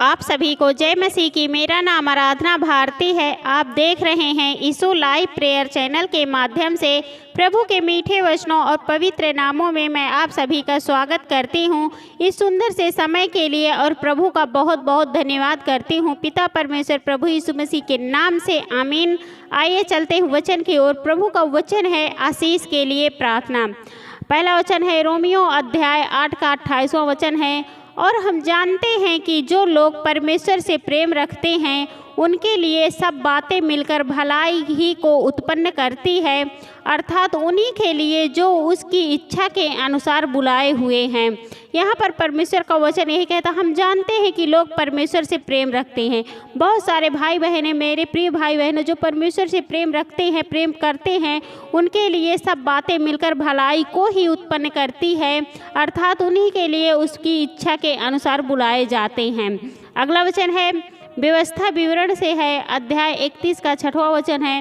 आप सभी को जय मसीह की। मेरा नाम आराधना भारती है। आप देख रहे हैं यीशु लाइव प्रेयर चैनल के माध्यम से। प्रभु के मीठे वचनों और पवित्र नामों में मैं आप सभी का स्वागत करती हूं। इस सुंदर से समय के लिए और प्रभु का बहुत बहुत धन्यवाद करती हूं। पिता परमेश्वर प्रभु यीशु मसीह के नाम से आमीन। आइए चलते हैं वचन की ओर। प्रभु का वचन है आशीष के लिए प्रार्थना। पहला वचन है रोमियो अध्याय 8 का 28वां वचन है। और हम जानते हैं कि जो लोग परमेश्वर से प्रेम रखते हैं उनके लिए सब बातें मिलकर भलाई ही को उत्पन्न करती है, अर्थात उन्हीं के लिए जो उसकी इच्छा के अनुसार बुलाए हुए हैं। यहाँ पर परमेश्वर का वचन यही कहता, हम जानते हैं कि लोग परमेश्वर से प्रेम रखते हैं। बहुत सारे भाई बहनें, मेरे प्रिय भाई बहनें, जो परमेश्वर से प्रेम रखते हैं, प्रेम करते हैं, उनके लिए सब बातें मिलकर भलाई को ही उत्पन्न करती है, अर्थात उन्हीं के लिए उसकी इच्छा के अनुसार बुलाए जाते हैं। अगला वचन है व्यवस्था विवरण से है, अध्याय 31 का 6वां वचन है।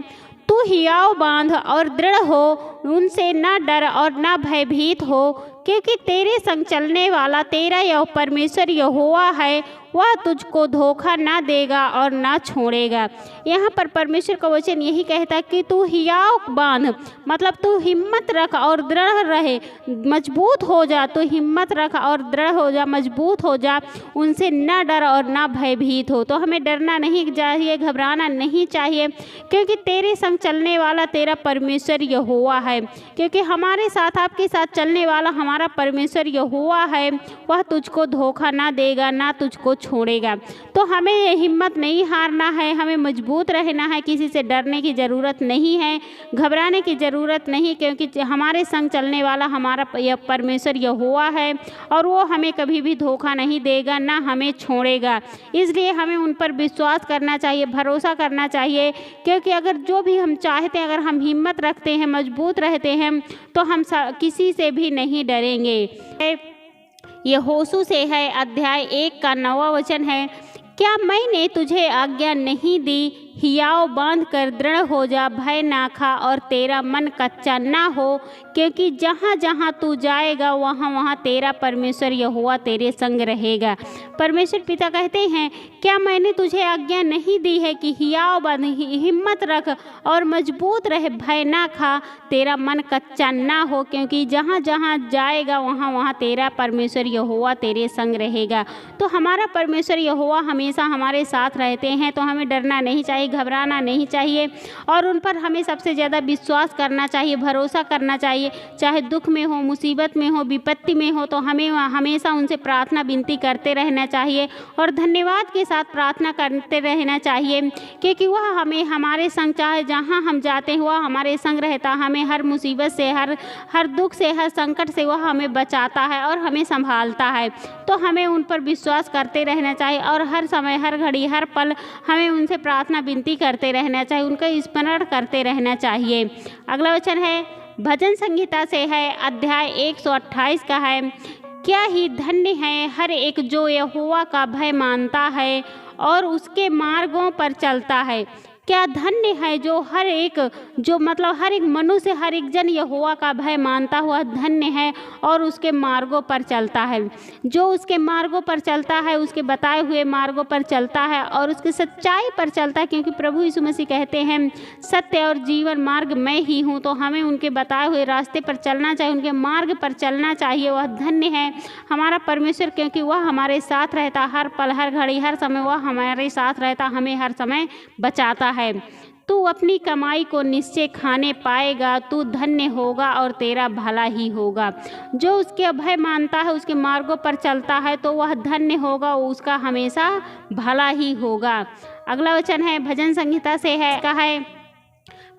तू हियाव बांध और दृढ़ हो, उनसे न डर और न भयभीत हो, क्योंकि तेरे संग चलने वाला तेरा यह परमेश्वर यहोवा है। वह तुझको धोखा ना देगा और ना छोड़ेगा। यहाँ पर परमेश्वर का वचन यही कहता कि तू हियाव बांध, मतलब तू हिम्मत रख और दृढ़ रहे, मजबूत हो जा। तू हिम्मत रख और दृढ़ हो जा, मजबूत हो जा, उनसे ना डर और ना भयभीत हो। तो हमें डरना नहीं चाहिए, घबराना नहीं चाहिए, क्योंकि तेरे संग चलने वाला तेरा परमेश्वर यहोवा है। क्योंकि हमारे साथ, आपके साथ चलने वाला हमारा परमेश्वर यहोवा है। वह तुझको धोखा ना देगा, ना तुझको छोड़ेगा। तो हमें ये हिम्मत नहीं हारना है, हमें मजबूत रहना है। किसी से डरने की ज़रूरत नहीं है, घबराने की ज़रूरत नहीं, क्योंकि हमारे संग चलने वाला हमारा यह परमेश्वर यहोवा है और वो हमें कभी भी धोखा नहीं देगा, ना हमें छोड़ेगा। इसलिए हमें उन पर विश्वास करना चाहिए, भरोसा करना चाहिए, क्योंकि अगर जो भी हम चाहते हैं, अगर हम हिम्मत रखते हैं, मजबूत रहते हैं, तो हम किसी से भी नहीं डरेंगे। यहोशू से है, अध्याय 1 का 9वां वचन है। क्या मैंने तुझे आज्ञा नहीं दी, हियाव बांध कर दृढ़ हो जा, भय ना खा और तेरा मन कच्चा ना हो, क्योंकि जहाँ जहाँ तू जाएगा वहाँ वहाँ तेरा परमेश्वर यहोवा तेरे संग रहेगा। परमेश्वर पिता कहते हैं, क्या मैंने तुझे आज्ञा नहीं दी है कि हियाव बांध, हिम्मत रख और मजबूत रहे, भय ना खा, तेरा मन कच्चा ना हो, क्योंकि जहाँ जहाँ जाएगा वहाँ वहाँ तेरा परमेश्वर यहोवा तेरे संग रहेगा। तो हमारा परमेश्वर यहोवा हमेशा हमारे साथ रहते हैं, तो हमें डरना नहीं चाहिए, घबराना नहीं चाहिए, और उन पर हमें सबसे ज़्यादा विश्वास करना चाहिए, भरोसा करना चाहिए। चाहे दुख में हो, मुसीबत में हो, विपत्ति में हो, तो हमें हमेशा उनसे प्रार्थना विनती करते रहना चाहिए और धन्यवाद के साथ प्रार्थना करते रहना चाहिए, क्योंकि वह हमें हमारे संग, चाहे जहाँ हम जाते हैं वह हमारे संग रहता। हमें हर मुसीबत से, हर दुख से, हर संकट से वह हमें बचाता है और हमें संभालता है। तो हमें उन पर विश्वास करते रहना चाहिए और हर समय, हर घड़ी, हर पल हमें उनसे प्रार्थना विनती करते रहना चाहिए, उनका स्मरण करते रहना चाहिए। अगला वचन है भजन संहिता से है, अध्याय 128 का है। क्या ही धन्य है हर एक जो यहोवा का भय मानता है और उसके मार्गों पर चलता है। क्या धन्य है जो हर एक, जो मतलब हर एक मनुष्य, हर एक जन यहोवा का भय मानता हुआ धन्य है और उसके मार्गों पर चलता है। जो उसके मार्गों पर चलता है, उसके बताए हुए मार्गों पर चलता है और उसकी सच्चाई पर चलता है, क्योंकि प्रभु यीशु मसीह कहते हैं सत्य और जीवन मार्ग मैं ही हूँ। तो हमें उनके बताए हुए रास्ते पर चलना चाहिए, उनके मार्ग पर चलना चाहिए। वह धन्य है हमारा परमेश्वर, क्योंकि वह हमारे साथ रहता, हर पल, हर घड़ी, हर समय वह हमारे साथ रहता, हमें हर समय बचाता है। तू अपनी कमाई को निश्चय खाने पाएगा, तू धन्य होगा और तेरा भला ही होगा। जो उसके अभय मानता है, उसके मार्गों पर चलता है, तो वह धन्य होगा, उसका हमेशा भला ही होगा। अगला वचन है भजन संहिता से है, कहा है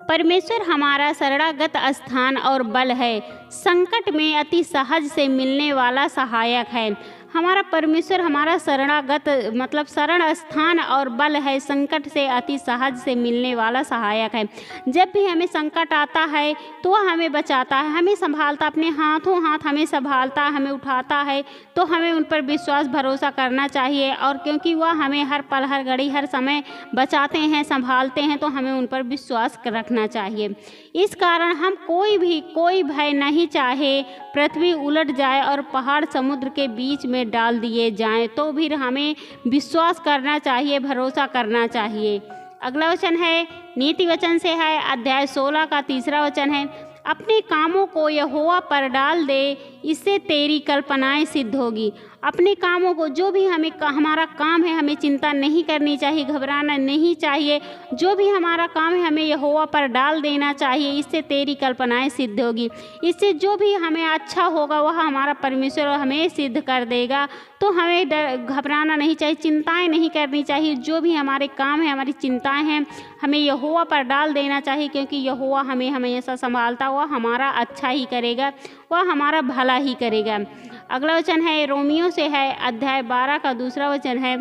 परमेश्वर हमारा शरणागत स्थान और बल है, संकट में अति सहज से मिलने वाला सहायक है। हमारा परमेश्वर हमारा शरणागत, मतलब शरण स्थान और बल है, संकट से अति सहज से मिलने वाला सहायक है। जब भी हमें संकट आता है तो वह हमें बचाता है, हमें संभालता, अपने हाथों हाथ हमें संभालता, हमें उठाता है। तो हमें उन पर विश्वास भरोसा करना चाहिए, और क्योंकि वह हमें हर पल, हर घड़ी, हर समय बचाते हैं, संभालते हैं, तो हमें उन पर विश्वास रखना चाहिए। इस कारण हम कोई भय नहीं चाहे पृथ्वी उलट जाए और पहाड़ समुद्र के बीच में में डाल दिए जाएं तो भी हमें विश्वास करना चाहिए, भरोसा करना चाहिए। अगला वचन है नीति वचन से है, अध्याय 16 का 3 वचन है, अपने कामों को यहोवा पर डाल दे, इससे तेरी कल्पनाएं सिद्ध होगी। अपने कामों को, जो भी हमारा काम है, हमें चिंता नहीं करनी चाहिए, घबराना नहीं चाहिए। जो भी हमारा काम है हमें यहोवा पर डाल देना चाहिए, इससे तेरी कल्पनाएं सिद्ध होगी। इससे जो भी हमें अच्छा होगा वह हमारा परमेश्वर हमें सिद्ध कर देगा। तो हमें घबराना नहीं चाहिए, चिंताएं नहीं करनी चाहिए। जो भी हमारे काम है, हमारी चिंताएं हैं, हमें यहोवा पर डाल देना चाहिए, क्योंकि यहोवा हमें हमेशा संभालता, वह हमारा अच्छा ही करेगा, वह हमारा भला ही करेगा। अगला वचन है रोमियो से है, अध्याय 12 का 2 वचन है,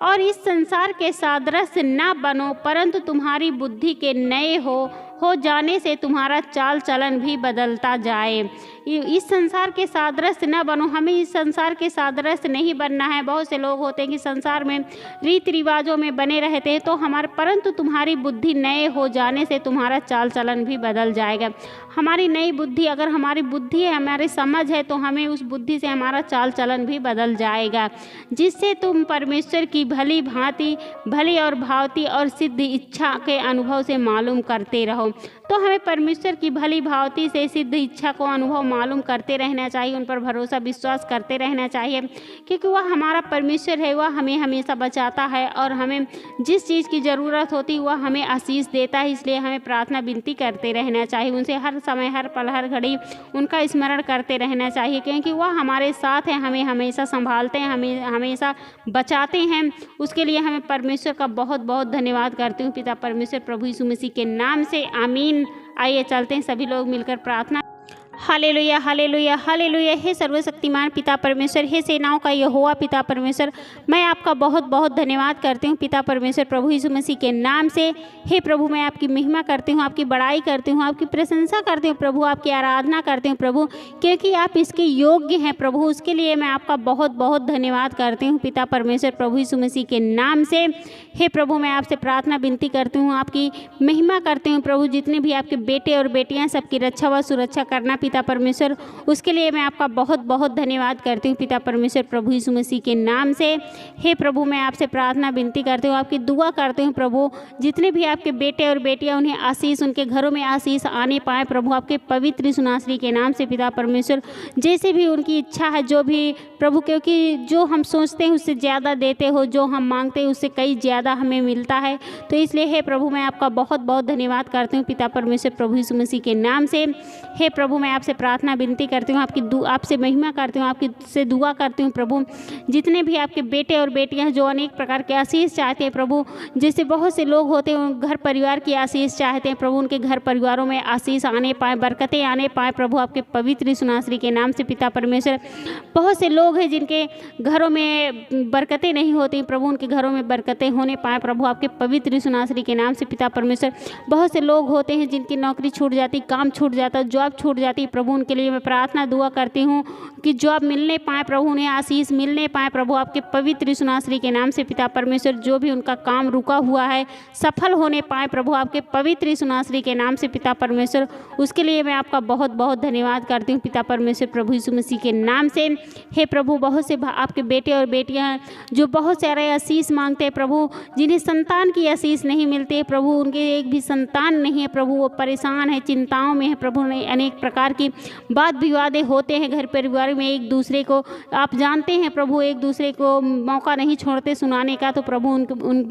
और इस संसार के सादृश्य न बनो, परंतु तुम्हारी बुद्धि के नए हो जाने से तुम्हारा चाल चलन भी बदलता जाए। इस संसार के सादृश्य न बनो, हमें इस संसार के सादृश्य नहीं बनना है। बहुत से लोग होते हैं कि संसार में रीति रिवाजों में बने रहते हैं, तो परंतु तुम्हारी बुद्धि नए हो जाने से तुम्हारा चाल चलन भी बदल जाएगा। हमारी नई बुद्धि, अगर हमारी बुद्धि है, हमारी समझ है, तो हमें उस बुद्धि से हमारा चाल चलन भी बदल जाएगा, जिससे तुम परमेश्वर की भली भांति, भली और भावती और सिद्ध इच्छा के अनुभव से मालूम करते रहो। तो हमें परमेश्वर की भली भावती से सिद्ध इच्छा को अनुभव मालूम करते रहना चाहिए, उन पर भरोसा विश्वास करते रहना चाहिए, क्योंकि वह हमारा परमेश्वर है, वह हमें हमेशा बचाता है और हमें जिस चीज़ की ज़रूरत होती है वह हमें आशीष देता है। इसलिए हमें प्रार्थना विनती करते रहना चाहिए, उनसे हर समय, हर पल, हर घड़ी उनका स्मरण करते रहना चाहिए, क्योंकि वह हमारे साथ हैं, हमें हमेशा संभालते हैं, हमें हमेशा बचाते हैं। उसके लिए हमें परमेश्वर का बहुत बहुत धन्यवाद करती हूँ पिता परमेश्वर प्रभु यीशु मसीह के नाम से, आमीन। आइए चलते हैं सभी लोग मिलकर प्रार्थना। Hallelujah, hallelujah, hallelujah. हे सर्वशक्तिमान पिता परमेश्वर, हे सेनाओं का यहोवा पिता परमेश्वर, मैं आपका बहुत बहुत धन्यवाद करती हूँ पिता परमेश्वर प्रभु यीशु मसीह के नाम से। हे प्रभु, मैं आपकी महिमा करती हूँ, आपकी बड़ाई करती हूँ, आपकी प्रशंसा करती हूँ प्रभु, आपकी आराधना करती हूँ प्रभु, क्योंकि आप इसके योग्य हैं प्रभु। उसके लिए मैं आपका बहुत बहुत धन्यवाद करती हूँ पिता परमेश्वर प्रभु यीशु मसीह के नाम से। हे प्रभु, मैं आपसे प्रार्थना विनती करती हूँ, आपकी महिमा करती हूँ प्रभु। जितने भी आपके बेटे और बेटियाँ, सबकी रक्षा व सुरक्षा करना पिता परमेश्वर, उसके लिए मैं आपका बहुत बहुत धन्यवाद करती हूँ पिता परमेश्वर प्रभु यीशु मसीह के नाम से। हे प्रभु, मैं आपसे प्रार्थना विनती करती हूँ, आपकी दुआ करती हूँ प्रभु। जितने भी आपके बेटे और बेटियाँ, उन्हें आशीष, उनके घरों में आशीष आने पाए प्रभु, आपके पवित्र यीशु नासरी के नाम से पिता परमेश्वर। जैसे भी उनकी इच्छा है, जो भी प्रभु, क्योंकि जो हम सोचते हैं उससे ज़्यादा देते हो, जो हम मांगते हैं उससे कई ज़्यादा हमें मिलता है। तो इसलिए हे प्रभु, मैं आपका बहुत बहुत धन्यवाद करती हूँ पिता परमेश्वर प्रभु यीशु मसीह के नाम से। हे प्रभु, मैं आपसे प्रार्थना विनती करती हूँ, आपसे महिमा करती हूँ, आपकी से दुआ करती हूँ प्रभु। जितने भी आपके बेटे और बेटियाँ जो अनेक प्रकार के आशीष चाहते हैं प्रभु, जैसे बहुत से लोग होते हैं घर परिवार की आशीष चाहते हैं प्रभु, उनके घर परिवारों में आशीष आने पाए, बरकतें आने पाए प्रभु, आपके पवित्र यीशु नासरी के नाम से पिता परमेश्वर। बहुत से लोग हैं जिनके घरों में बरकतें नहीं होती प्रभु, उनके घरों में बरकतें होने पाए प्रभु, आपके पवित्र यीशु नासरी के नाम से पिता परमेश्वर। बहुत से लोग होते हैं जिनकी नौकरी छूट जाती, काम छूट जाता, जॉब छूट जाती प्रभु, उनके लिए मैं प्रार्थना दुआ करती हूँ कि जॉब मिलने पाए प्रभु, उन्हें आशीष मिलने पाए प्रभु, आपके पवित्र यीशु नासरी के नाम से पिता परमेश्वर। जो भी उनका काम रुका हुआ है सफल होने पाए प्रभु, आपके पवित्र यीशु नासरी के नाम से पिता परमेश्वर। उसके लिए मैं आपका बहुत बहुत धन्यवाद करती हूँ पिता परमेश्वर प्रभु यीशु मसीह के नाम से। हे प्रभु, बहुत से आपके बेटे और बेटियाँ हैं जो बहुत सारे आशीष मांगते हैं प्रभु, जिन्हें संतान की आशीष नहीं मिलती है प्रभु, उनके एक भी संतान नहीं है प्रभु, वो परेशान है, चिंताओं में है प्रभु। अनेक प्रकार की वाद विवादें होते हैं घर परिवार में, एक दूसरे को आप जानते हैं प्रभु, एक दूसरे को मौका नहीं छोड़ते सुनाने का। तो प्रभु, उन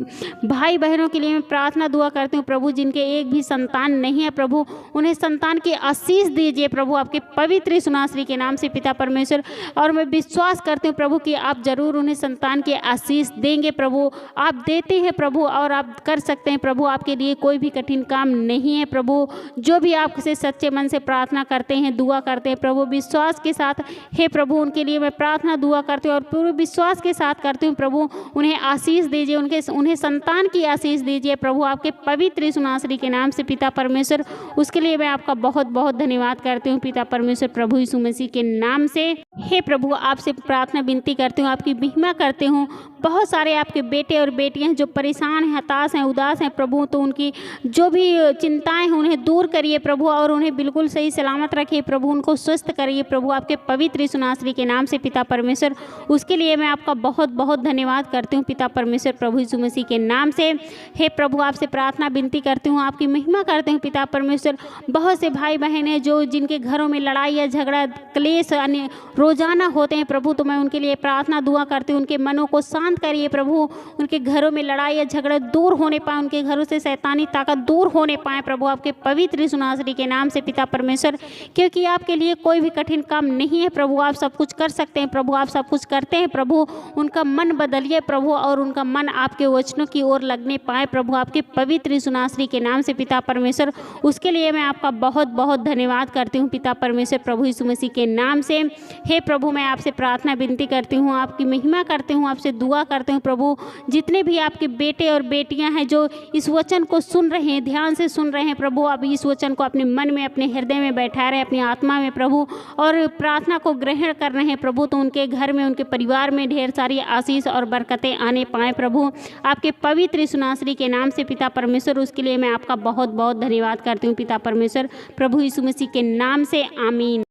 भाई बहनों के लिए मैं प्रार्थना दुआ करती हूँ प्रभु, जिनके एक भी संतान नहीं है प्रभु, उन्हें संतान की आशीष दीजिए प्रभु, आपके पवित्र यीशु नासरी के नाम से पिता परमेश्वर। और मैं विश्वास करती हूँ प्रभु कि आप जरूर उन्हें संतान की आशीष देंगे प्रभु, आप देते हैं प्रभु और आप कर सकते हैं प्रभु, आपके लिए कोई भी कठिन काम नहीं है प्रभु। जो भी आपसे सच्चे मन से प्रार्थना करते हैं, दुआ करते हैं प्रभु, विश्वास के साथ हे प्रभु, उनके लिए मैं प्रार्थना दुआ करती हूँ और पूरे विश्वास के साथ करती हूँ प्रभु। उन्हें आशीष दीजिए, उन्हें संतान की आशीष दीजिए प्रभु, आपके पवित्र यीशु नासरी के नाम से पिता परमेश्वर। उसके लिए मैं आपका बहुत बहुत धन्यवाद करती हूँ पिता परमेश्वर प्रभु यीशु मसीह के नाम से। हे प्रभु, आपसे प्रार्थना विनती करती हूँ, आपकी महिमा करती हूँ। बहुत सारे आपके बेटे और बेटियां जो परेशान हैं, हताश हैं, उदास हैं प्रभु, तो उनकी जो भी चिंताएं हैं उन्हें दूर करिए प्रभु, और उन्हें बिल्कुल सही सलामत रखिए रखिए प्रभु, उनको स्वस्थ करिए प्रभु आपके पवित्र यीशु नासरी के नाम से पिता परमेश्वर। उसके लिए मैं आपका बहुत बहुत धन्यवाद करती हूँ पिता परमेश्वर, प्रभु यीशु मसीह के नाम से। हे प्रभु आपसे प्रार्थना विनती करती हूँ, आपकी महिमा करती हूँ पिता परमेश्वर। बहुत से भाई बहन हैं जो जिनके घरों में लड़ाई या झगड़ा क्लेश अन्य रोजाना होते हैं प्रभु, तो मैं उनके लिए प्रार्थना दुआ करती हूँ, उनके मनों को शांत करिए प्रभु, उनके घरों में लड़ाई या झगड़ा दूर होने पाए, उनके घरों से शैतानी ताकत दूर होने पाए प्रभु आपके पवित्र यीशु नासरी के नाम से पिता परमेश्वर। क्योंकि आपके लिए कोई भी कठिन काम नहीं है प्रभु, आप सब कुछ कर सकते हैं प्रभु, आप सब कुछ करते हैं प्रभु। उनका मन बदलिए प्रभु और उनका मन आपके वचनों की ओर लगने पाए प्रभु आपके पवित्र यीशु नासरी के नाम से पिता परमेश्वर। उसके लिए मैं आपका बहुत बहुत धन्यवाद करती हूँ पिता परमेश्वर, प्रभु यीशु मसीह के नाम से। हे प्रभु मैं आपसे प्रार्थना विनती करती हूँ, आपकी महिमा करती हूँ, आपसे दुआ करती हूँ प्रभु। जितने भी आपके बेटे और बेटियां हैं जो इस वचन को सुन रहे हैं, ध्यान से सुन रहे हैं प्रभु, आप इस वचन को अपने मन में अपने हृदय में बैठा रहे, अपनी आत्मा में प्रभु, और प्रार्थना को ग्रहण कर रहे हैं प्रभु, तो उनके घर में उनके परिवार में ढेर सारी आशीष और बरकतें आने पाए प्रभु आपके पवित्र यीशु नासरी के नाम से पिता परमेश्वर। उसके लिए मैं आपका बहुत बहुत धन्यवाद करती हूँ पिता परमेश्वर, प्रभु यीशु मसीह के नाम से, आमीन।